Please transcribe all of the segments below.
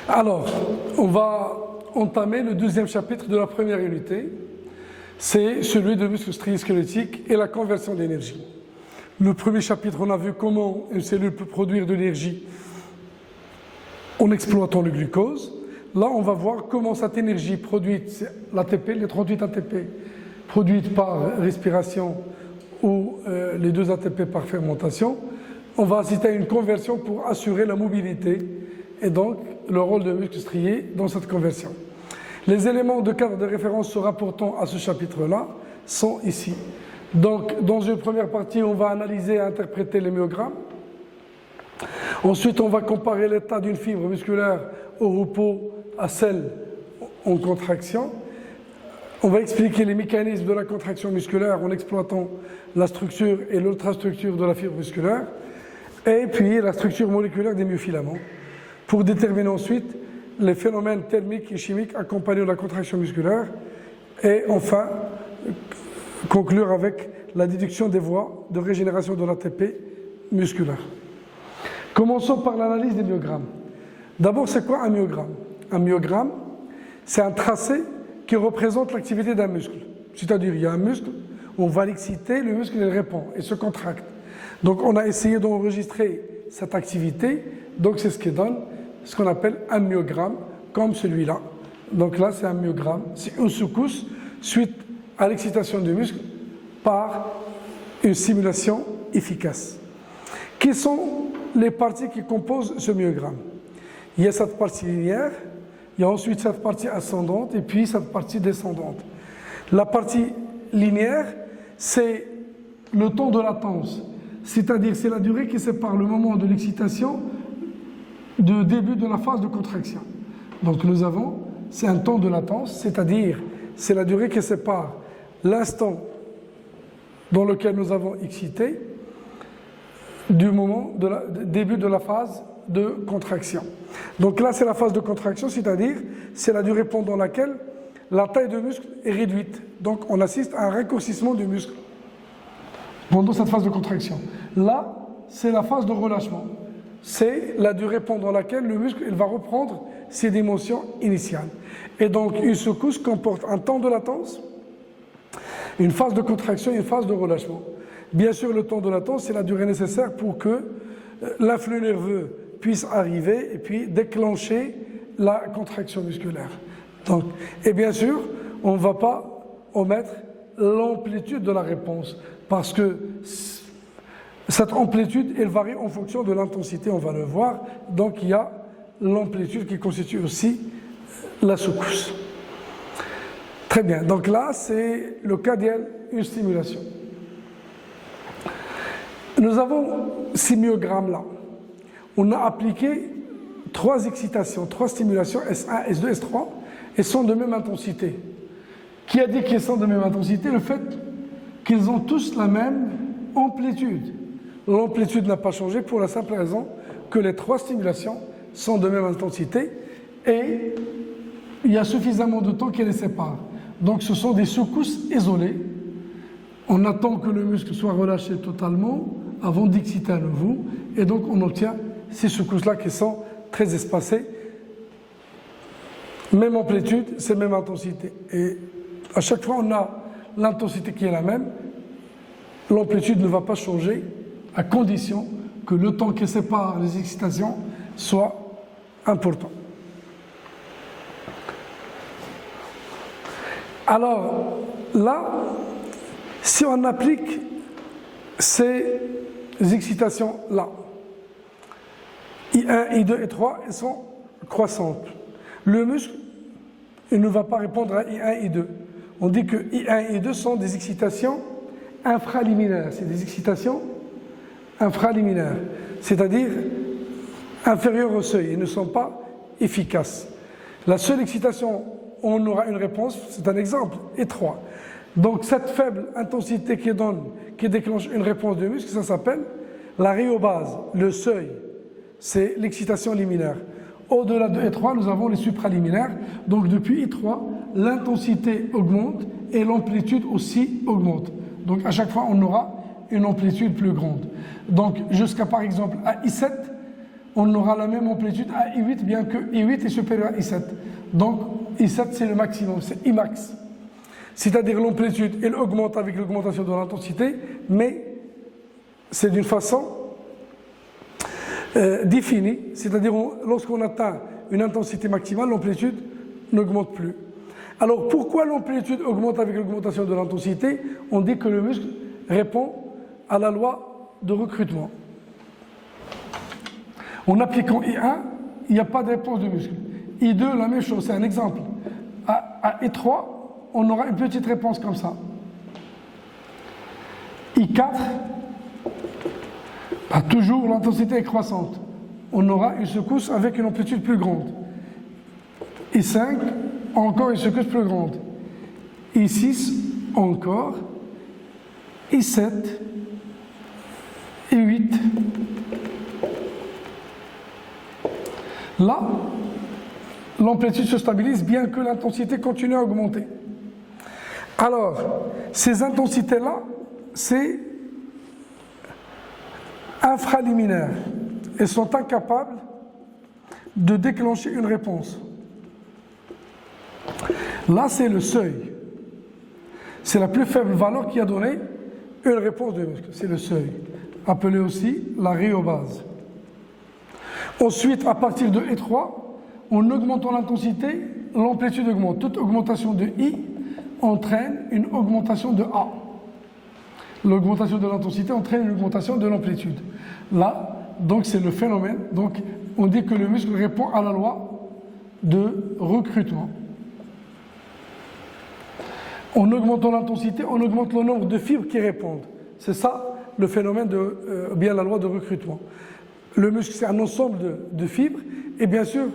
Alors, on va entamer le deuxième chapitre de la première unité. C'est celui de muscles striés squelettiques et la conversion d'énergie. Le premier chapitre, on a vu comment une cellule peut produire de l'énergie en exploitant le glucose. Là, on va voir comment cette énergie produite, l'ATP, les 38 ATP, produites par respiration ou les 2 ATP par fermentation, on va assister à une conversion pour assurer la mobilité et donc le rôle de muscles striés dans cette conversion. Les éléments de cadre de référence se rapportant à ce chapitre-là sont ici. Donc, dans une première partie, on va analyser et interpréter les myogrammes. Ensuite, on va comparer l'état d'une fibre musculaire au repos à celle en contraction. On va expliquer les mécanismes de la contraction musculaire en exploitant la structure et l'ultrastructure de la fibre musculaire, et puis la structure moléculaire des myofilaments, pour déterminer ensuite les phénomènes thermiques et chimiques accompagnés de la contraction musculaire, et enfin conclure avec la déduction des voies de régénération de l'ATP musculaire. Commençons par l'analyse des myogrammes. D'abord, c'est quoi un myogramme? Un myogramme, c'est un tracé qui représente l'activité d'un muscle. C'est-à-dire, il y a un muscle, on va l'exciter, le muscle il répond et se contracte. Donc, on a essayé d'enregistrer cette activité, donc c'est ce qui donne ce qu'on appelle un myogramme, comme celui-là. Donc là, c'est un myogramme, c'est une secousse suite à l'excitation du muscle par une stimulation efficace. Quelles sont les parties qui composent ce myogramme? Il y a cette partie linéaire, il y a ensuite cette partie ascendante et puis cette partie descendante. La partie linéaire, c'est le temps de latence, c'est-à-dire c'est la durée qui sépare le moment de l'excitation du début de la phase de contraction. Donc nous avons, c'est un temps de latence, c'est-à-dire c'est la durée qui sépare l'instant dans lequel nous avons excité du moment de début de la phase de contraction. Donc là, c'est la phase de contraction, c'est-à-dire c'est la durée pendant laquelle la taille du muscle est réduite. Donc on assiste à un raccourcissement du muscle pendant cette phase de contraction. Là, c'est la phase de relâchement. C'est la durée pendant laquelle le muscle il va reprendre ses dimensions initiales. Et donc une secousse comporte un temps de latence, une phase de contraction et une phase de relâchement. Bien sûr, le temps de latence, c'est la durée nécessaire pour que l'influx nerveux puisse arriver et puis déclencher la contraction musculaire. Donc, et bien sûr, on ne va pas omettre l'amplitude de la réponse parce que cette amplitude, elle varie en fonction de l'intensité, on va le voir. Donc, il y a l'amplitude qui constitue aussi la secousse. Très bien. Donc là, c'est le cas d'une stimulation. Nous avons ces myogrammes-là. On a appliqué 3 excitations, 3 stimulations, S1, S2, S3, et sont de même intensité. Qui a dit qu'elles sont de même intensité? Le fait qu'ils ont tous la même amplitude. L'amplitude n'a pas changé pour la simple raison que les 3 stimulations sont de même intensité et il y a suffisamment de temps qui les sépare. Donc ce sont des secousses isolées. On attend que le muscle soit relâché totalement avant d'exciter à nouveau et donc on obtient ces secousses-là qui sont très espacées. Même amplitude, c'est même intensité. Et à chaque fois, on a l'intensité qui est la même. L'amplitude ne va pas changer à condition que le temps qui sépare les excitations soit important. Alors là, si on applique ces excitations-là, I1, I2 et 3, elles sont croissantes. Le muscle, il ne va pas répondre à I1, I2. On dit que I1 et I2 sont des excitations infraliminaires. C'est des excitations infraliminaires, c'est-à-dire inférieures au seuil. Ils ne sont pas efficaces. La seule excitation où on aura une réponse, c'est un exemple, I3. Donc cette faible intensité qui déclenche une réponse du muscle, ça s'appelle la rhéobase, le seuil. C'est l'excitation liminaire. Au-delà de I3, nous avons les supraliminaires. Donc depuis I3, l'intensité augmente et l'amplitude aussi augmente. Donc à chaque fois, on aura une amplitude plus grande. Donc jusqu'à par exemple à I7, on aura la même amplitude à I8, bien que I8 est supérieur à I7. Donc I7 c'est le maximum, c'est Imax. C'est-à-dire l'amplitude, elle augmente avec l'augmentation de l'intensité, mais c'est d'une façon définie, c'est-à-dire lorsqu'on atteint une intensité maximale, l'amplitude n'augmente plus. Alors pourquoi l'amplitude augmente avec l'augmentation de l'intensité? On dit que le muscle répond à la loi de recrutement. En appliquant I1, il n'y a pas de réponse du muscle. I2, la même chose, c'est un exemple. À I3, on aura une petite réponse comme ça. I4, toujours l'intensité est croissante. On aura une secousse avec une amplitude plus grande. I5, encore une secousse plus grande. I6, encore. I7, I8. Là, l'amplitude se stabilise bien que l'intensité continue à augmenter. Alors, ces intensités-là, c'est infraliminaire. Elles sont incapables de déclencher une réponse. Là, c'est le seuil. C'est la plus faible valeur qui a donné une réponse du muscle. C'est le seuil, appelé aussi la rhéobase. Ensuite, à partir de E3, en augmentant l'intensité, l'amplitude augmente. Toute augmentation de I entraîne une augmentation de A. L'augmentation de l'intensité entraîne une augmentation de l'amplitude. Là, donc c'est le phénomène. Donc, on dit que le muscle répond à la loi de recrutement. En augmentant l'intensité, on augmente le nombre de fibres qui répondent. C'est ça le phénomène bien la loi de recrutement. Le muscle, c'est un ensemble de fibres, et bien sûr,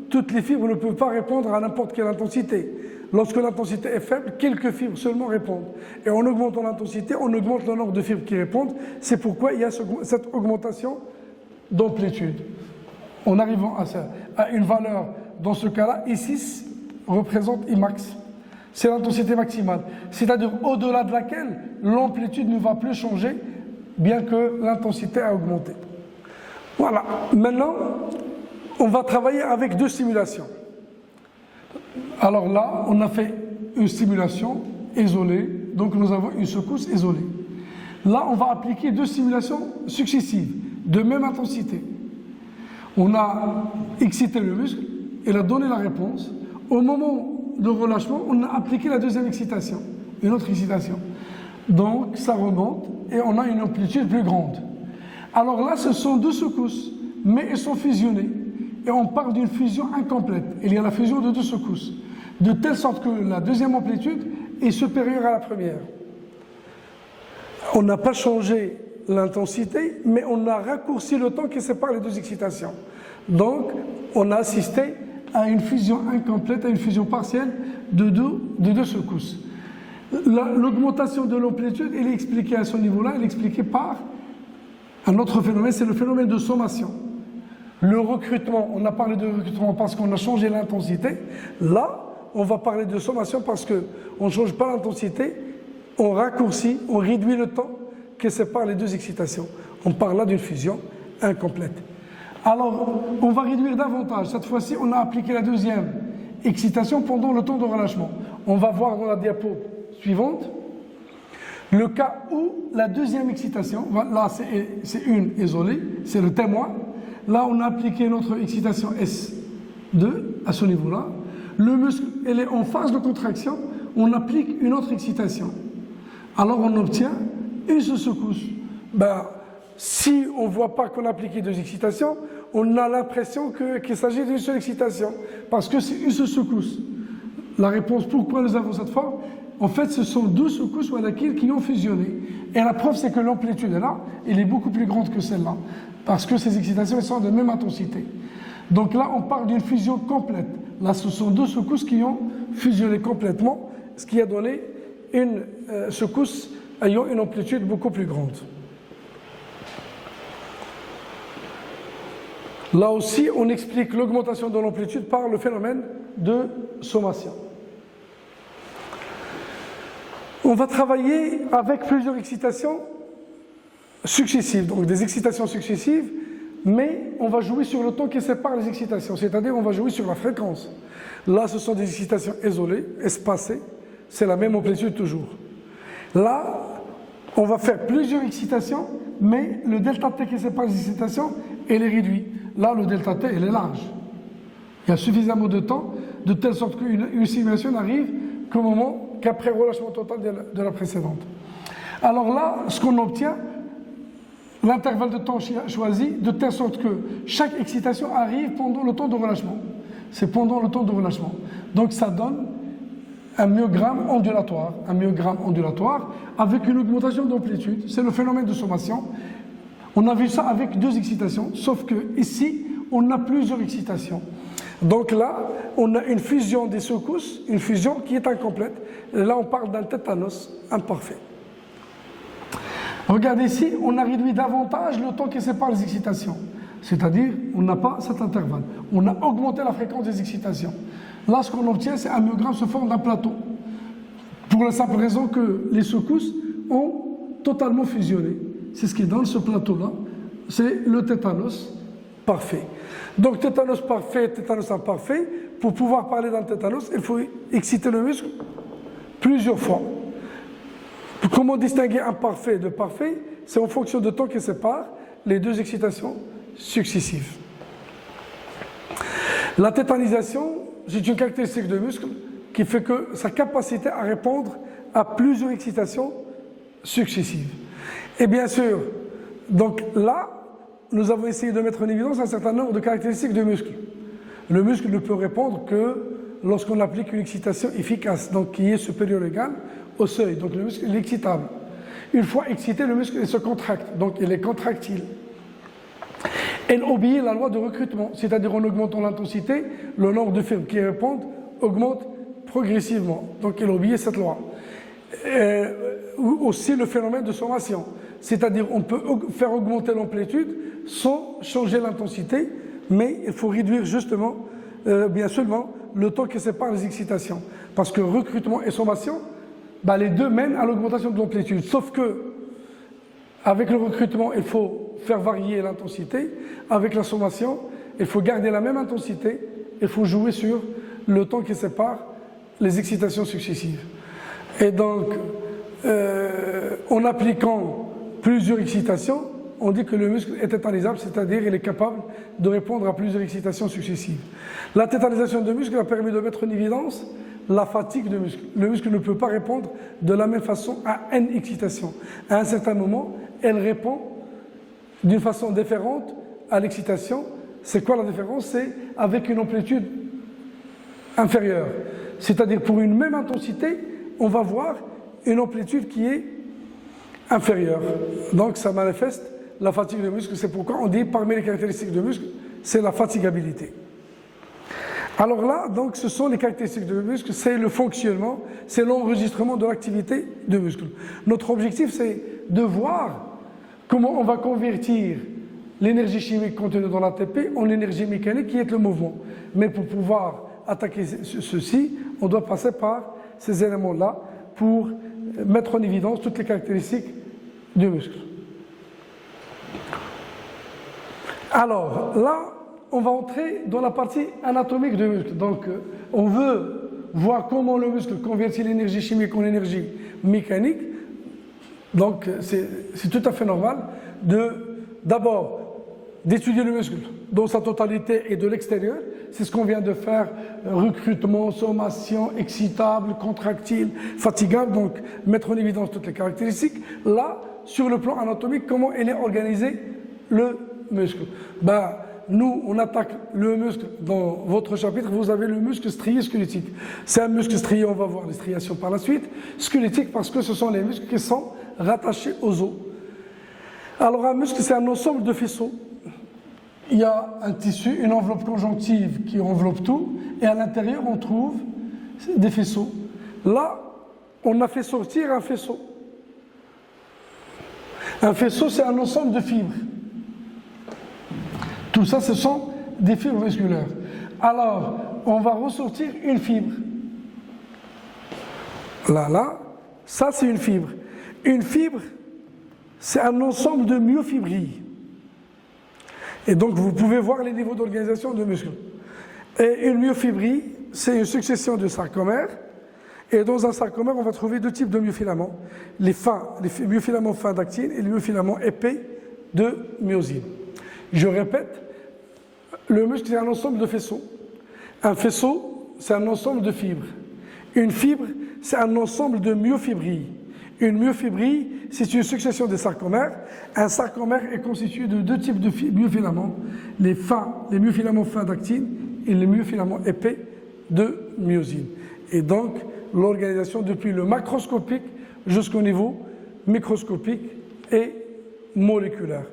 toutes les fibres ne peuvent pas répondre à n'importe quelle intensité. Lorsque l'intensité est faible, quelques fibres seulement répondent. Et en augmentant l'intensité, on augmente le nombre de fibres qui répondent. C'est pourquoi il y a cette augmentation d'amplitude. En arrivant à une valeur, dans ce cas-là, I6 représente Imax. C'est l'intensité maximale. C'est-à-dire au-delà de laquelle l'amplitude ne va plus changer, bien que l'intensité a augmenté. Voilà. Maintenant, on va travailler avec deux simulations. Alors là, on a fait une simulation isolée, donc nous avons une secousse isolée. Là, on va appliquer deux simulations successives, de même intensité. On a excité le muscle, il a donné la réponse. Au moment de relâchement, on a appliqué la deuxième excitation, une autre excitation. Donc, ça remonte et on a une amplitude plus grande. Alors là, ce sont deux secousses, mais elles sont fusionnées. Et on parle d'une fusion incomplète. Il y a la fusion de deux secousses, de telle sorte que la deuxième amplitude est supérieure à la première. On n'a pas changé l'intensité, mais on a raccourci le temps qui sépare les deux excitations. Donc, on a assisté à une fusion incomplète, à une fusion partielle de deux secousses. L'augmentation de l'amplitude, elle est expliquée à ce niveau-là, elle est expliquée par un autre phénomène, c'est le phénomène de sommation. Le recrutement, on a parlé de recrutement parce qu'on a changé l'intensité. Là, on va parler de sommation parce qu'on ne change pas l'intensité, on raccourcit, on réduit le temps qui sépare les deux excitations. On parle là d'une fusion incomplète. Alors, on va réduire davantage. Cette fois-ci, on a appliqué la deuxième excitation pendant le temps de relâchement. On va voir dans la diapo suivante le cas où la deuxième excitation, là c'est une isolée, c'est le témoin. Là, on a appliqué notre excitation S2 à ce niveau-là. Le muscle, elle est en phase de contraction, on applique une autre excitation. Alors, on obtient une seule secousse. Si on ne voit pas qu'on a appliqué deux excitations, on a l'impression qu'il s'agit d'une seule excitation, parce que c'est une seule secousse. La réponse pourquoi nous avons cette forme, en fait, ce sont deux secousses qui ont fusionné. Et la preuve, c'est que l'amplitude est là, elle est beaucoup plus grande que celle-là, parce que ces excitations sont de même intensité. Donc là, on parle d'une fusion complète. Là, ce sont deux secousses qui ont fusionné complètement, ce qui a donné une secousse ayant une amplitude beaucoup plus grande. Là aussi, on explique l'augmentation de l'amplitude par le phénomène de sommation. On va travailler avec plusieurs excitations successives, donc des excitations successives, mais on va jouer sur le temps qui sépare les excitations, c'est-à-dire on va jouer sur la fréquence. Là, ce sont des excitations isolées, espacées, c'est la même amplitude toujours. Là, on va faire plusieurs excitations, mais le delta T qui sépare les excitations, il est réduit. Là, le delta T, il est large. Il y a suffisamment de temps, de telle sorte qu'une simulation n'arrive qu'au moment, qu'après relâchement total de la précédente. Alors là, ce qu'on obtient, l'intervalle de temps choisi, de telle sorte que chaque excitation arrive pendant le temps de relâchement. C'est pendant le temps de relâchement. Donc ça donne un myogramme ondulatoire avec une augmentation d'amplitude. C'est le phénomène de sommation. On a vu ça avec 2 excitations, sauf que ici, on a plusieurs excitations. Donc là, on a une fusion des secousses, une fusion qui est incomplète. Et là, on parle d'un tétanos imparfait. Regardez ici, on a réduit davantage le temps qui sépare les excitations. C'est-à-dire, on n'a pas cet intervalle. On a augmenté la fréquence des excitations. Là, ce qu'on obtient, c'est un myogramme sous forme d'un plateau. Pour la simple raison que les secousses ont totalement fusionné. C'est ce qui donne ce plateau-là. C'est le tétanos parfait. Donc, tétanos parfait, tétanos imparfait. Pour pouvoir parler d'un tétanos, il faut exciter le muscle plusieurs fois. Comment distinguer imparfait de parfait? C'est en fonction du temps qui sépare les 2 excitations successives. La tétanisation, c'est une caractéristique de muscle qui fait que sa capacité à répondre à plusieurs excitations successives. Et bien sûr, donc là, nous avons essayé de mettre en évidence un certain nombre de caractéristiques de muscle. Le muscle ne peut répondre que lorsqu'on applique une excitation efficace, donc qui est supérieure ou égale au seuil. Donc le muscle est excitable. Une fois excité, le muscle il se contracte, donc il est contractile. Elle obéit à la loi de recrutement, c'est-à-dire en augmentant l'intensité, le nombre de fibres qui répondent augmente progressivement. Donc elle obéit à cette loi. Aussi le phénomène de sommation, c'est-à-dire on peut faire augmenter l'amplitude sans changer l'intensité, mais il faut réduire justement, bien seulement, le temps qui sépare les excitations. Parce que recrutement et sommation, les deux mènent à l'augmentation de l'amplitude. Sauf que, avec le recrutement, il faut faire varier l'intensité. Avec la sommation, il faut garder la même intensité. Il faut jouer sur le temps qui sépare les excitations successives. Et donc, en appliquant plusieurs excitations, on dit que le muscle est tétanisable, c'est-à-dire qu'il est capable de répondre à plusieurs excitations successives. La tétanisation de muscle a permis de mettre en évidence la fatigue de muscle. Le muscle ne peut pas répondre de la même façon à n excitations. À un certain moment, elle répond d'une façon différente à l'excitation. C'est quoi la différence? C'est avec une amplitude inférieure. C'est-à-dire pour une même intensité, on va voir une amplitude qui est inférieure. Donc ça manifeste la fatigue de muscle. C'est pourquoi on dit parmi les caractéristiques de muscle, c'est la fatigabilité. Alors là, donc, ce sont les caractéristiques de muscle, c'est le fonctionnement, c'est l'enregistrement de l'activité de muscle. Notre objectif, c'est de voir comment on va convertir l'énergie chimique contenue dans l'ATP en énergie mécanique qui est le mouvement. Mais pour pouvoir attaquer ceci, on doit passer par ces éléments-là pour mettre en évidence toutes les caractéristiques du muscle. Alors là, on va entrer dans la partie anatomique du muscle. Donc, on veut voir comment le muscle convertit l'énergie chimique en énergie mécanique. Donc, c'est tout à fait normal d'abord d'étudier le muscle dans sa totalité et de l'extérieur. C'est ce qu'on vient de faire, recrutement, sommation, excitable, contractile, fatigable. Donc, mettre en évidence toutes les caractéristiques. Là, sur le plan anatomique, comment il est organisé le muscle? Nous, on attaque le muscle. Dans votre chapitre, vous avez le muscle strié squelettique. C'est un muscle strié, on va voir les striations par la suite. Squelettique parce que ce sont les muscles qui sont rattachés aux os. Alors un muscle, c'est un ensemble de faisceaux. Il y a un tissu, une enveloppe conjonctive qui enveloppe tout, et à l'intérieur, on trouve des faisceaux. Là, on a fait sortir un faisceau. Un faisceau, c'est un ensemble de fibres. Tout ça, ce sont des fibres musculaires. Alors, on va ressortir une fibre. Là, ça c'est une fibre. Une fibre, c'est un ensemble de myofibrilles. Et donc vous pouvez voir les niveaux d'organisation de muscles. Et une myofibrie, c'est une succession de sarcomères. Et dans un sarcomère, on va trouver deux types de myofilaments. Les myofilaments fins d'actine et les myofilaments épais de myosine. Je répète, le muscle, c'est un ensemble de faisceaux. Un faisceau, c'est un ensemble de fibres. Une fibre, c'est un ensemble de myofibrilles. Une myofibrie, c'est une succession de sarcomères. Un sarcomère est constitué de deux types de myofilaments, les myofilaments fins d'actine et les myofilaments épais de myosine. Et donc, l'organisation depuis le macroscopique jusqu'au niveau microscopique et moléculaire.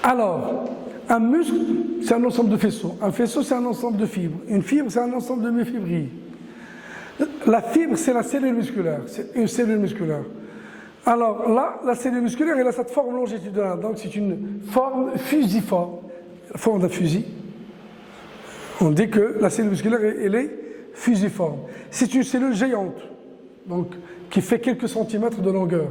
Alors, un muscle, c'est un ensemble de faisceaux. Un faisceau, c'est un ensemble de fibres. Une fibre, c'est un ensemble de myofibrilles. La fibre, c'est la cellule musculaire. C'est une cellule musculaire. Alors là, la cellule musculaire, elle a cette forme longitudinale. Donc, c'est une forme fusiforme. La forme d'un fusil. On dit que la cellule musculaire, elle est fusiforme. C'est une cellule géante, donc qui fait quelques centimètres de longueur.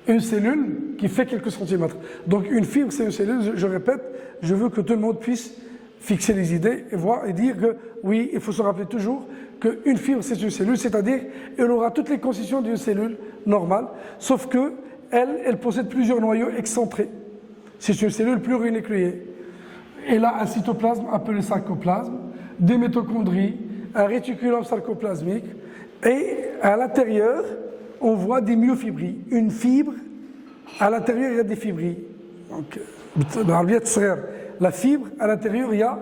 Une cellule qui fait quelques centimètres. Donc une fibre, c'est une cellule, je répète, je veux que tout le monde puisse fixer les idées et voir et dire que oui, il faut se rappeler toujours qu'une fibre, c'est une cellule, c'est-à-dire elle aura toutes les constitutions d'une cellule normale, sauf que elle possède plusieurs noyaux excentrés. C'est une cellule plurinucléée. Elle a un cytoplasme appelé sarcoplasme, des mitochondries, un réticulum sarcoplasmique, et à l'intérieur, on voit des myofibrilles. Une fibre, à l'intérieur, il y a des fibrilles. Donc, la fibre, à l'intérieur, il y a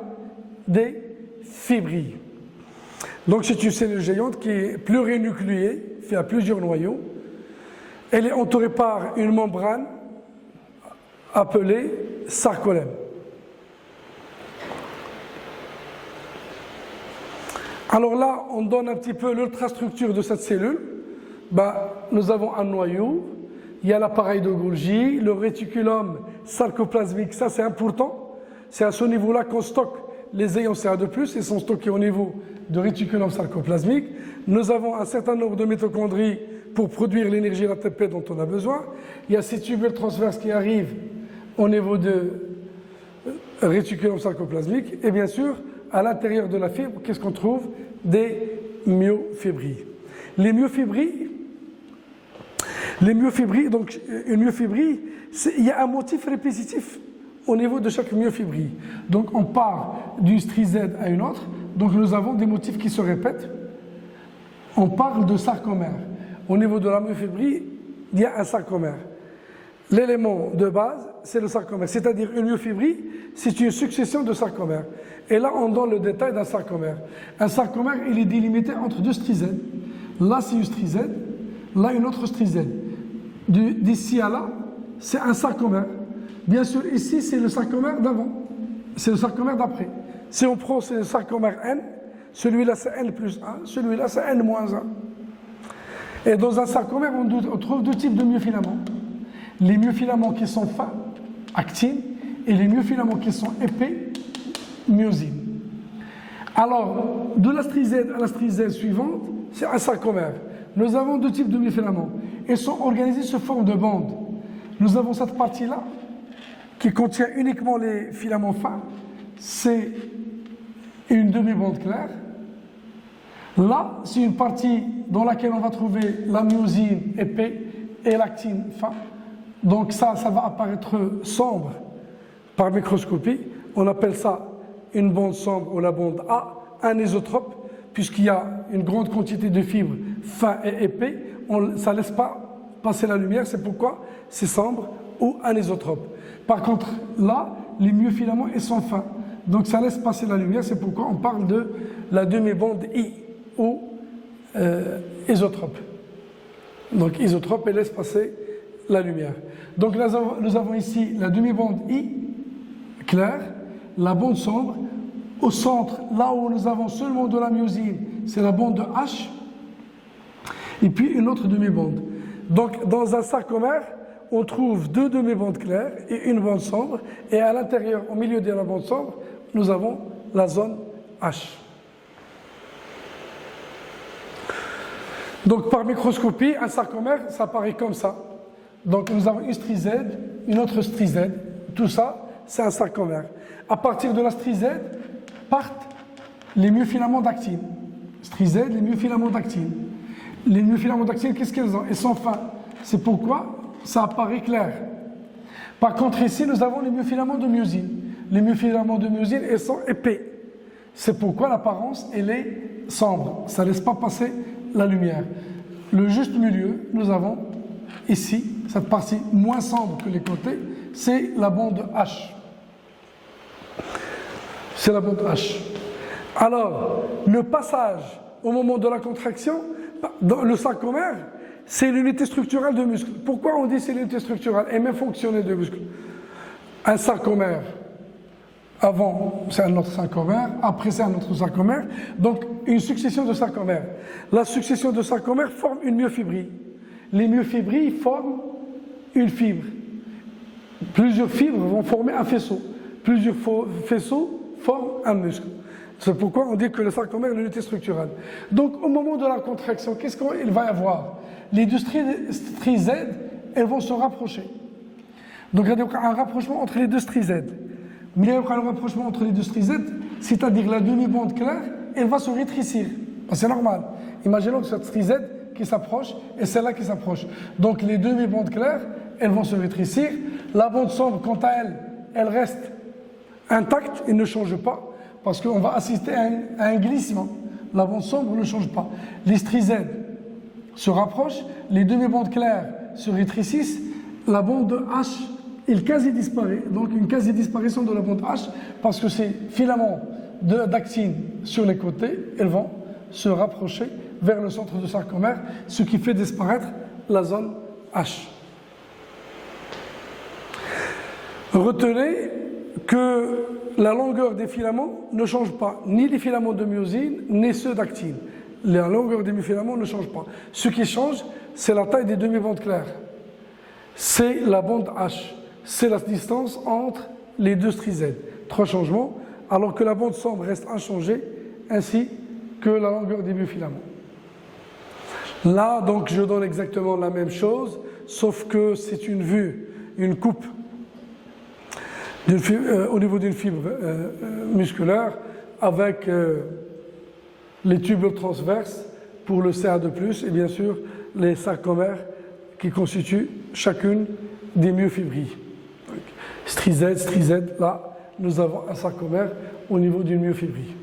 des fibrilles. Donc, c'est une cellule géante qui est plurinucléée, fait à plusieurs noyaux. Elle est entourée par une membrane appelée sarcolème. Alors là, on donne un petit peu l'ultrastructure de cette cellule. Nous avons un noyau, il y a l'appareil de Golgi, le réticulum sarcoplasmique, ça c'est important. C'est à ce niveau-là qu'on stocke les ions Ca2+, ils sont stockés au niveau du réticulum sarcoplasmique. Nous avons un certain nombre de mitochondries pour produire l'énergie ATP dont on a besoin. Il y a ces tubules transverses qui arrivent au niveau du réticulum sarcoplasmique. Et bien sûr, à l'intérieur de la fibre, qu'est-ce qu'on trouve? Des myofibrilles. Les myofibrilles, donc une myofibrie, il y a un motif répétitif au niveau de chaque myofibrie. Donc on part d'une strisède à une autre, donc nous avons des motifs qui se répètent. On parle de sarcomère. Au niveau de la myofibrie, il y a un sarcomère. L'élément de base, c'est le sarcomère, c'est-à-dire une myofibrie, c'est une succession de sarcomères. Et là, on donne le détail d'un sarcomère. Un sarcomère, il est délimité entre deux strisèdes. Là, c'est une strisède, là, une autre strisède. D'ici à là, c'est un sarcomère. Bien sûr, ici, c'est le sarcomère d'avant. C'est le sarcomère d'après. Si on prend le sarcomère N, celui-là, c'est N plus 1, celui-là, c'est N moins 1. Et dans un sarcomère, on trouve deux types de myofilaments. Les myofilaments qui sont fins, actine, et les myofilaments qui sont épais, myosine. Alors, de la strisède à la strisède suivante, c'est un sarcomère. Nous avons deux types de myofilaments. Ils sont organisés sous forme de bandes. Nous avons cette partie-là, qui contient uniquement les filaments fins. C'est une demi-bande claire. Là, c'est une partie dans laquelle on va trouver la myosine épais et l'actine fin. Donc ça va apparaître sombre par microscopie. On appelle ça une bande sombre ou la bande A, anisotrope, puisqu'il y a une grande quantité de fibres fins et épais. Ça ne laisse pas passer la lumière, c'est pourquoi c'est sombre ou anisotrope. Par contre, là, les myofilaments, ils sont fins. Donc ça laisse passer la lumière, c'est pourquoi on parle de la demi-bande I ou isotrope. Donc isotrope, elle laisse passer la lumière. Donc nous avons ici la demi-bande I claire, la bande sombre. Au centre, là où nous avons seulement de la myosine, c'est la bande H. Et puis une autre demi-bande. Donc dans un sarcomère, on trouve deux demi-bandes claires et une bande sombre. Et à l'intérieur, au milieu de la bande sombre, nous avons la zone H. Donc par microscopie, un sarcomère, ça apparaît comme ça. Donc nous avons une strie Z, une autre strie Z. Tout ça, c'est un sarcomère. À partir de la strie Z, partent les myofilaments d'actine. Strie Z, les myofilaments d'actine. Les myofilaments d'actine, qu'est-ce qu'elles ont? Elles sont fins. C'est pourquoi ça apparaît clair. Par contre, ici, nous avons les myofilaments de myosine. Les myofilaments de myosine, elles sont épais. C'est pourquoi l'apparence, elle est sombre. Ça ne laisse pas passer la lumière. Le juste milieu, nous avons ici, cette partie moins sombre que les côtés, c'est la bande H. C'est la bande H. Alors, le passage au moment de la contraction, dans le sarcomère, c'est l'unité structurelle de muscle. Pourquoi on dit c'est l'unité structurelle et même fonctionnelle de muscle? Un sarcomère, avant c'est un autre sarcomère, après c'est un autre sarcomère, donc une succession de sarcomères. La succession de sarcomères forme une myofibrie. Les myofibrilles forment une fibre. Plusieurs fibres vont former un faisceau. Plusieurs faisceaux forment un muscle. C'est pourquoi on dit que le sarcomère est l'unité structurelle. Donc au moment de la contraction, qu'est-ce qu'il va y avoir? Les deux stries Z, elles vont se rapprocher. Donc il y a un rapprochement entre les deux stries Z. Mais il y a un rapprochement entre les deux stries Z, c'est-à-dire la demi-bande claire, elle va se rétrécir. C'est normal. Imaginons que cette strie Z qui s'approche et celle-là qui s'approche. Donc les demi-bandes claires, elles vont se rétrécir. La bande sombre, quant à elle, elle reste intacte, elle ne change pas, parce qu'on va assister à un glissement. La bande sombre ne change pas. Les stries Z se rapprochent, les demi-bandes claires se rétrécissent, la bande H, il quasi disparaît. Donc une quasi-disparition de la bande H, parce que ces filaments d'actine sur les côtés, elles vont se rapprocher vers le centre du sarcomère, ce qui fait disparaître la zone H. Retenez que la longueur des filaments ne change pas, ni les filaments de myosine, ni ceux d'actine. La longueur des filaments ne change pas. Ce qui change, c'est la taille des demi-bandes claires. C'est la bande H. C'est la distance entre les deux stries Z. 3 changements, alors que la bande sombre reste inchangée, ainsi que la longueur des myofilaments. Là, donc, je donne exactement la même chose, sauf que c'est une vue, une coupe au niveau d'une fibre musculaire avec les tubules transverses pour le CA2+, et bien sûr les sarcomères qui constituent chacune des myofibrilles. Strie Z, là, nous avons un sarcomère au niveau d'une myofibrille.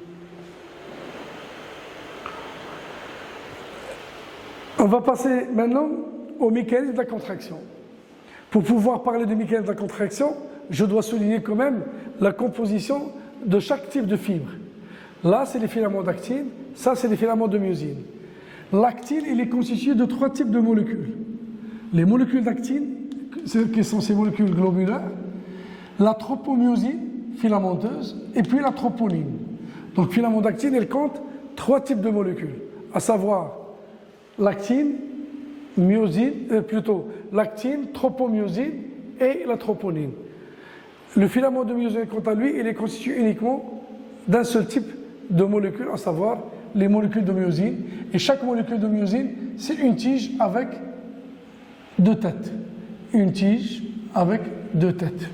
On va passer maintenant au mécanisme de la contraction. Pour pouvoir parler du mécanisme de la contraction, je dois souligner quand même la composition de chaque type de fibre. Là, c'est les filaments d'actine, ça, c'est les filaments de myosine. L'actine, il est constitué de 3 types de molécules. Les molécules d'actine, qui sont ces molécules globulaires, la tropomyosine, filamenteuse, et puis la troponine. Donc, filament d'actine, il compte 3 types de molécules, à savoir l'actine, l'actine, tropomyosine et la troponine. Le filament de myosine, quant à lui, il est constitué uniquement d'un seul type de molécules, à savoir les molécules de myosine. Et chaque molécule de myosine, c'est une tige avec 2 têtes. Une tige avec 2 têtes.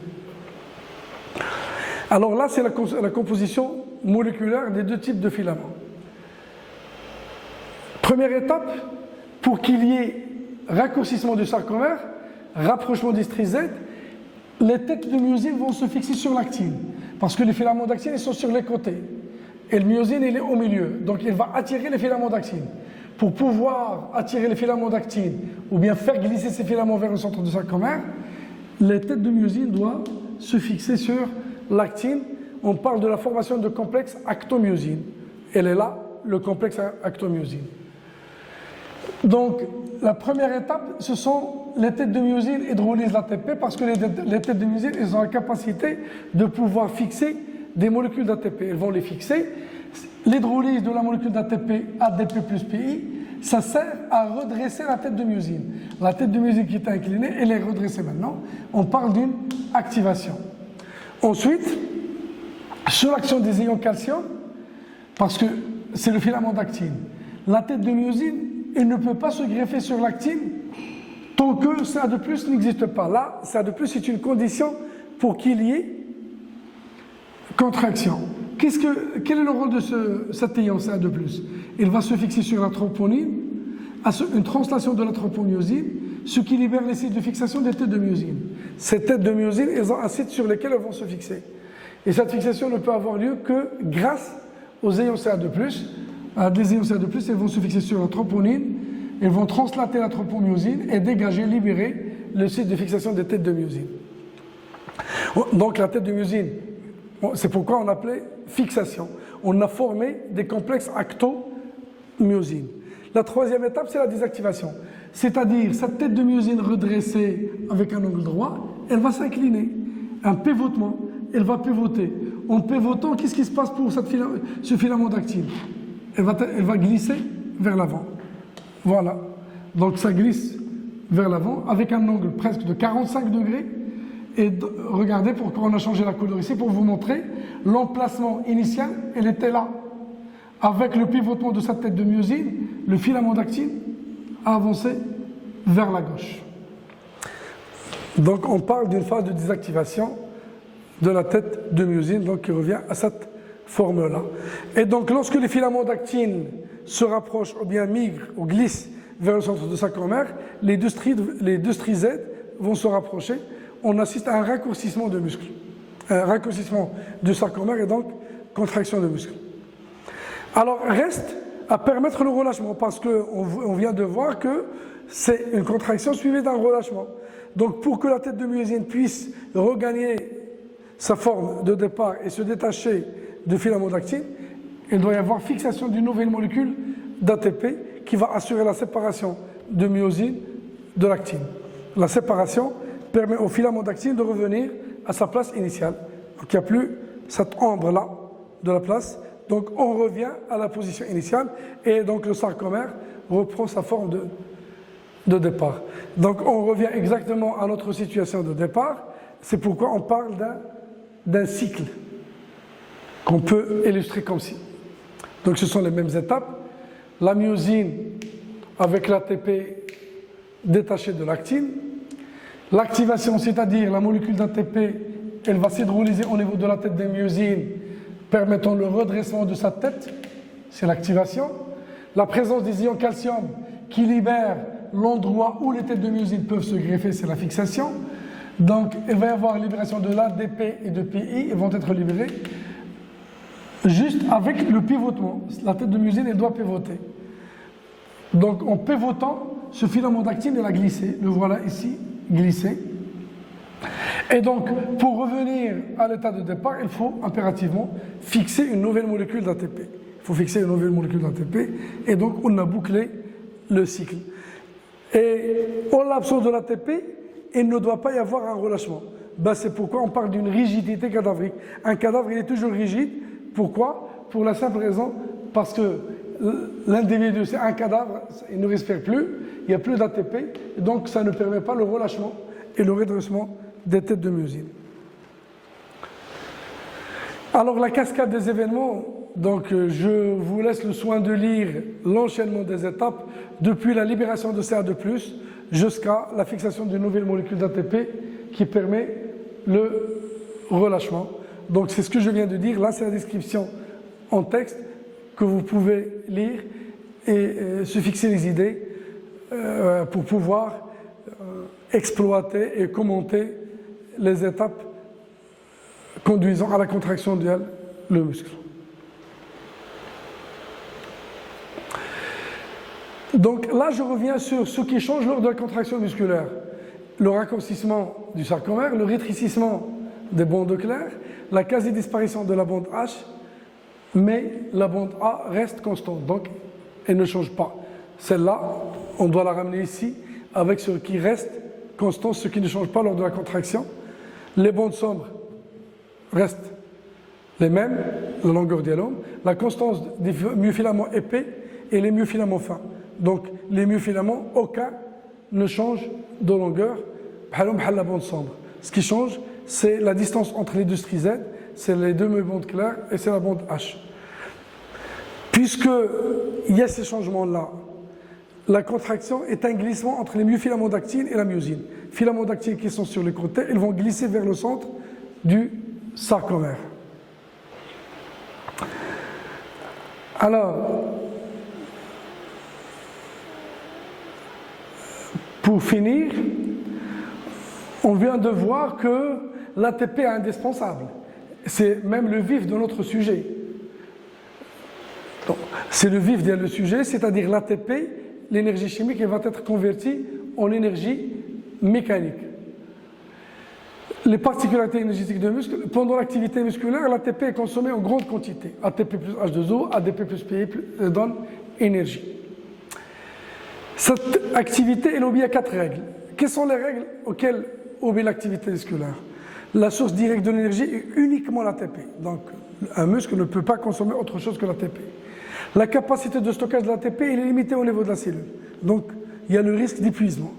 Alors là, c'est la composition moléculaire des 2 types de filaments. Première étape, pour qu'il y ait raccourcissement du sarcomère, rapprochement des stries Z, les têtes de myosine vont se fixer sur l'actine, parce que les filaments d'actine ils sont sur les côtés, et le myosine il est au milieu, donc il va attirer les filaments d'actine. Pour pouvoir attirer les filaments d'actine, ou bien faire glisser ces filaments vers le centre du sarcomère, les têtes de myosine doivent se fixer sur l'actine. On parle de la formation de complexe actomyosine. Elle est là, le complexe actomyosine. Donc, la première étape, ce sont les têtes de myosine hydrolysent l'ATP, parce que les têtes de myosine, elles ont la capacité de pouvoir fixer des molécules d'ATP. Elles vont les fixer. L'hydrolyse de la molécule d'ATP, ADP plus PI, ça sert à redresser la tête de myosine. La tête de myosine qui est inclinée, elle est redressée maintenant. On parle d'une activation. Ensuite, sur l'action des ions calcium, parce que c'est le filament d'actine, la tête de myosine, elle ne peut pas se greffer sur l'actine tant que CA de plus n'existe pas. Là, CA de plus c'est une condition pour qu'il y ait contraction. Quel est le rôle de cet ion CA de plus? Il va se fixer sur la troponine, une translation de la tropomyosine, ce qui libère les sites de fixation des têtes de myosine. Ces têtes de myosine, elles ont un site sur lequel elles vont se fixer. Et cette fixation ne peut avoir lieu que grâce aux ions CA de plus. Des ions CA de plus, elles vont se fixer sur la troponine, elles vont translater la tropomyosine et dégager, libérer le site de fixation des têtes de myosine. Donc la tête de myosine, c'est pourquoi on appelait fixation. On a formé des complexes acto-myosine. La troisième étape, c'est la désactivation. C'est-à-dire, cette tête de myosine redressée avec un angle droit, elle va s'incliner. Un pivotement, elle va pivoter. En pivotant, qu'est-ce qui se passe pour ce filament d'actine? Elle va glisser vers l'avant. Voilà. Donc ça glisse vers l'avant avec un angle presque de 45 degrés. Et regardez pourquoi on a changé la couleur ici, pour vous montrer l'emplacement initial, elle était là. Avec le pivotement de cette tête de myosine, le filament d'actine a avancé vers la gauche. Donc on parle d'une phase de désactivation de la tête de myosine, donc qui revient à cette forme-là. Et donc lorsque les filaments d'actine se rapprochent ou bien migrent ou glissent vers le centre de sarcomère, les deux strizèdes vont se rapprocher. On assiste à un raccourcissement de muscle, un raccourcissement du sarcomère et donc contraction de muscle. Alors reste à permettre le relâchement parce qu'on vient de voir que c'est une contraction suivie d'un relâchement. Donc pour que la tête de myosine puisse regagner sa forme de départ et se détacher du filament d'actine, il doit y avoir fixation d'une nouvelle molécule d'ATP qui va assurer la séparation de myosine de l'actine. La séparation permet au filament d'actine de revenir à sa place initiale. Donc il n'y a plus cette ombre-là de la place. Donc on revient à la position initiale et donc le sarcomère reprend sa forme de départ. Donc on revient exactement à notre situation de départ. C'est pourquoi on parle d'un cycle qu'on peut illustrer comme ci. Donc ce sont les mêmes étapes. La myosine avec l'ATP détaché de l'actine. L'activation, c'est-à-dire la molécule d'ATP, elle va s'hydrolyser au niveau de la tête des myosines, permettant le redressement de sa tête, c'est l'activation. La présence des ions calcium qui libèrent l'endroit où les têtes de myosine peuvent se greffer, c'est la fixation. Donc il va y avoir libération de l'ADP et de PI, ils vont être libérés juste avec le pivotement. La tête de myosine, elle doit pivoter. Donc en pivotant, ce filament d'actine, il a glissé, le voilà ici, glissé. Et donc, pour revenir à l'état de départ, il faut impérativement fixer une nouvelle molécule d'ATP. Il faut fixer une nouvelle molécule d'ATP, et donc on a bouclé le cycle. Et en l'absence de l'ATP, il ne doit pas y avoir un relâchement. Ben, c'est pourquoi on parle d'une rigidité cadavrique. Un cadavre, il est toujours rigide. Pourquoi? Pour la simple raison, parce que l'individu, c'est un cadavre, il ne respire plus, il n'y a plus d'ATP, donc ça ne permet pas le relâchement et le redressement des têtes de myosine. Alors la cascade des événements, donc je vous laisse le soin de lire l'enchaînement des étapes depuis la libération de CA2+, jusqu'à la fixation d'une nouvelle molécule d'ATP qui permet le relâchement. Donc c'est ce que je viens de dire, là c'est la description en texte que vous pouvez lire et se fixer les idées pour pouvoir exploiter et commenter les étapes conduisant à la contraction de le muscle. Donc là, je reviens sur ce qui change lors de la contraction musculaire. Le raccourcissement du sarcomère, le rétrécissement des bandes claires, la quasi-disparition de la bande H, mais la bande A reste constante, donc elle ne change pas. Celle-là, on doit la ramener ici avec ce qui reste constant, ce qui ne change pas lors de la contraction. Les bandes sombres restent les mêmes, la longueur dialome, la constance des myofilaments épais et les myofilaments fins. Donc les myofilaments, aucun ne change de longueur, la bande sombre. Ce qui change, c'est la distance entre les deux strizèdes, c'est les deux bandes claires et c'est la bande H. Puisqu'il y a ces changements-là, la contraction est un glissement entre les myofilaments d'actine et la myosine. Filaments d'actine qui sont sur les côtés, ils vont glisser vers le centre du sarcomère. Alors, pour finir, on vient de voir que l'ATP est indispensable. C'est même le vif de notre sujet. C'est le vif de le sujet, c'est-à-dire l'ATP, l'énergie chimique, elle va être convertie en énergie mécanique. Les particularités énergétiques de muscle, pendant l'activité musculaire, l'ATP est consommé en grande quantité. ATP plus H2O, ADP plus PI donne énergie. Cette activité, elle obéit à 4 règles. Quelles sont les règles auxquelles obéit l'activité musculaire? La source directe de l'énergie est uniquement l'ATP. Donc, un muscle ne peut pas consommer autre chose que l'ATP. La capacité de stockage de l'ATP est limitée au niveau de la cellule. Donc, il y a le risque d'épuisement.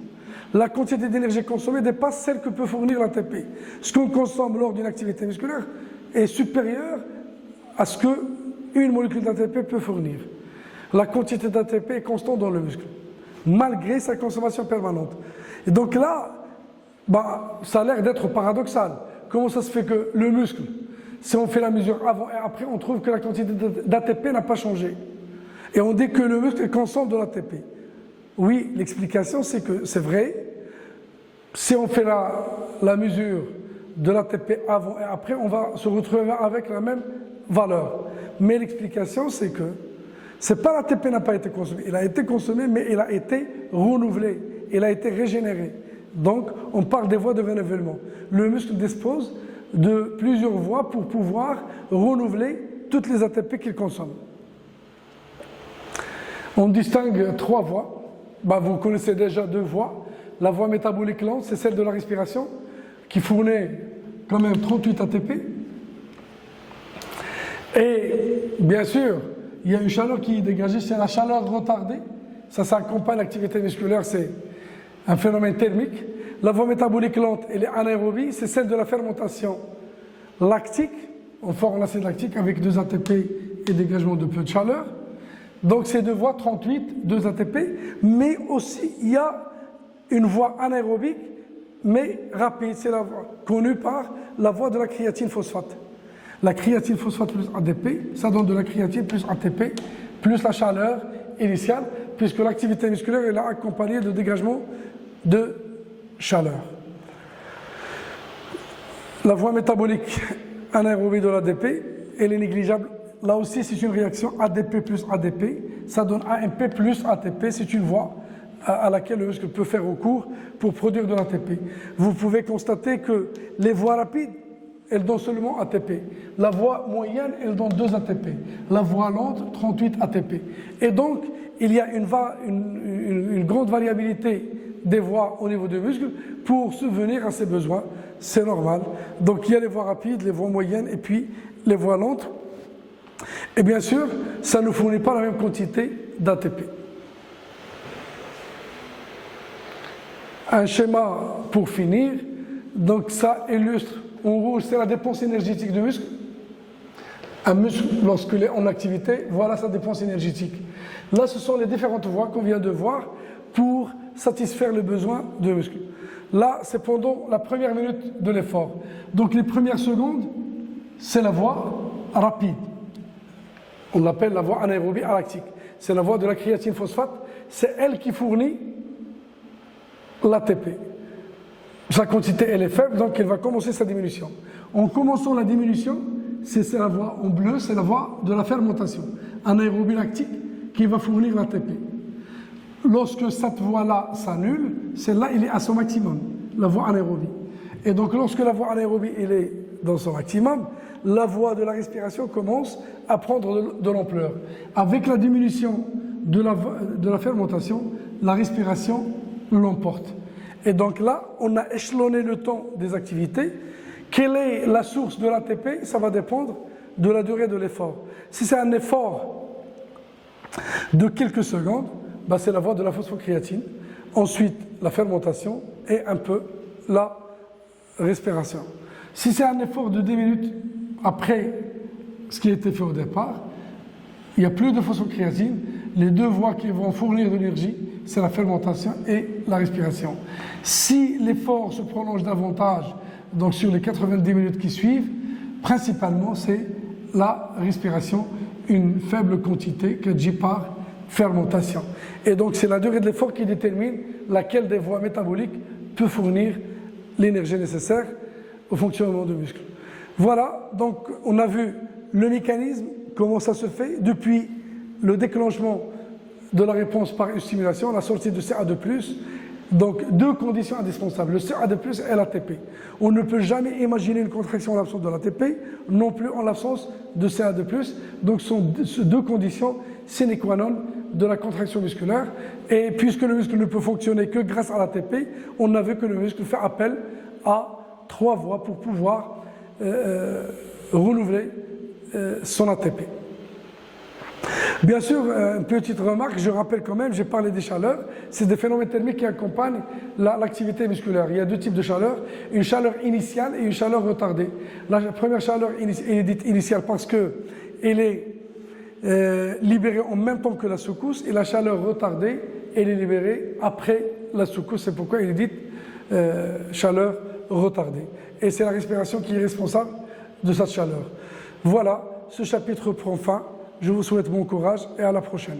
La quantité d'énergie consommée dépasse celle que peut fournir l'ATP. Ce qu'on consomme lors d'une activité musculaire est supérieur à ce qu'une molécule d'ATP peut fournir. La quantité d'ATP est constante dans le muscle, malgré sa consommation permanente. Et donc là, ça a l'air d'être paradoxal. Comment ça se fait que le muscle, si on fait la mesure avant et après, on trouve que la quantité d'ATP n'a pas changé. Et on dit que le muscle consomme de l'ATP. Oui, l'explication c'est que c'est vrai. Si on fait la mesure de l'ATP avant et après, on va se retrouver avec la même valeur. Mais l'explication c'est que c'est pas l'ATP n'a pas été consommé. Il a été consommé, mais il a été renouvelé. Il a été régénéré. Donc, on parle des voies de renouvellement. Le muscle dispose de plusieurs voies pour pouvoir renouveler toutes les ATP qu'il consomme. On distingue 3 voies. Vous connaissez déjà 2 voies. La voie métabolique lente, c'est celle de la respiration, qui fournit quand même 38 ATP. Et bien sûr, il y a une chaleur qui est dégagée, c'est la chaleur retardée. Ça accompagne l'activité musculaire, c'est un phénomène thermique. La voie métabolique lente, elle est anaérobie, c'est celle de la fermentation lactique. On forme l'acide lactique avec 2 ATP et dégagement de peu de chaleur. Donc c'est 2 voies, 38, 2 ATP, mais aussi il y a une voie anaérobique, mais rapide, c'est la voie connue par la voie de la créatine phosphate. La créatine phosphate plus ADP, ça donne de la créatine plus ATP, plus la chaleur initiale, puisque l'activité musculaire est accompagnée de dégagement de chaleur. La voie métabolique anaérobie de l'ADP, elle est négligeable. Là aussi, c'est une réaction ADP plus ADP. Ça donne AMP plus ATP. C'est une voie à laquelle le muscle peut faire recours pour produire de l'ATP. Vous pouvez constater que les voies rapides, elles donnent seulement ATP. La voie moyenne, elle donne 2 ATP. La voie lente, 38 ATP. Et donc, il y a une grande variabilité des voies au niveau du muscle pour subvenir à ses besoins. C'est normal. Donc, il y a les voies rapides, les voies moyennes et puis les voies lentes. Et bien sûr, ça ne fournit pas la même quantité d'ATP. Un schéma pour finir. Donc ça illustre, en rouge, c'est la dépense énergétique du muscle. Un muscle, lorsqu'il est en activité, voilà sa dépense énergétique. Là, ce sont les différentes voies qu'on vient de voir pour satisfaire les besoins du muscle. Là, c'est pendant la première minute de l'effort. Donc les premières secondes, c'est la voie rapide. On l'appelle la voie anaérobie lactique. C'est la voie de la créatine phosphate. C'est elle qui fournit l'ATP. Sa quantité, elle est faible, donc elle va commencer sa diminution. En commençant la diminution, c'est la voie en bleu, c'est la voie de la fermentation. Anaérobie lactique qui va fournir l'ATP. Lorsque cette voie-là s'annule, celle-là, il est à son maximum, la voie anaérobie. Et donc, lorsque la voie anaérobie, elle est dans son maximum, la voie de la respiration commence à prendre de l'ampleur. Avec la diminution de la fermentation, la respiration l'emporte. Et donc là, on a échelonné le temps des activités. Quelle est la source de l'ATP? Ça va dépendre de la durée de l'effort. Si c'est un effort de quelques secondes, c'est la voie de la phosphocréatine. Ensuite, la fermentation et un peu la respiration. Si c'est un effort de 10 minutes après ce qui a été fait au départ, il n'y a plus de phosphocréatine. Les 2 voies qui vont fournir de l'énergie c'est la fermentation et la respiration. Si l'effort se prolonge davantage, donc sur les 90 minutes qui suivent, principalement c'est la respiration, une faible quantité que dit par fermentation. Et donc c'est la durée de l'effort qui détermine laquelle des voies métaboliques peut fournir l'énergie nécessaire au fonctionnement du muscle. Voilà, donc on a vu le mécanisme, comment ça se fait, depuis le déclenchement de la réponse par une stimulation, la sortie de CA2+, donc deux conditions indispensables, le CA2+, et l'ATP. On ne peut jamais imaginer une contraction en l'absence de l'ATP, non plus en l'absence de CA2+, donc ce sont deux conditions sine qua non de la contraction musculaire, et puisque le muscle ne peut fonctionner que grâce à l'ATP, on a vu que le muscle fait appel à trois voies pour pouvoir renouveler son ATP. Bien sûr, une petite remarque, je rappelle quand même, j'ai parlé des chaleurs, c'est des phénomènes thermiques qui accompagnent l'activité musculaire. Il y a deux types de chaleur, une chaleur initiale et une chaleur retardée. La première chaleur est dite initiale parce qu'elle est libérée en même temps que la secousse, et la chaleur retardée, elle est libérée après la secousse, c'est pourquoi elle est dite chaleur retardée. Et c'est la respiration qui est responsable de cette chaleur. Voilà, ce chapitre prend fin. Je vous souhaite bon courage et à la prochaine.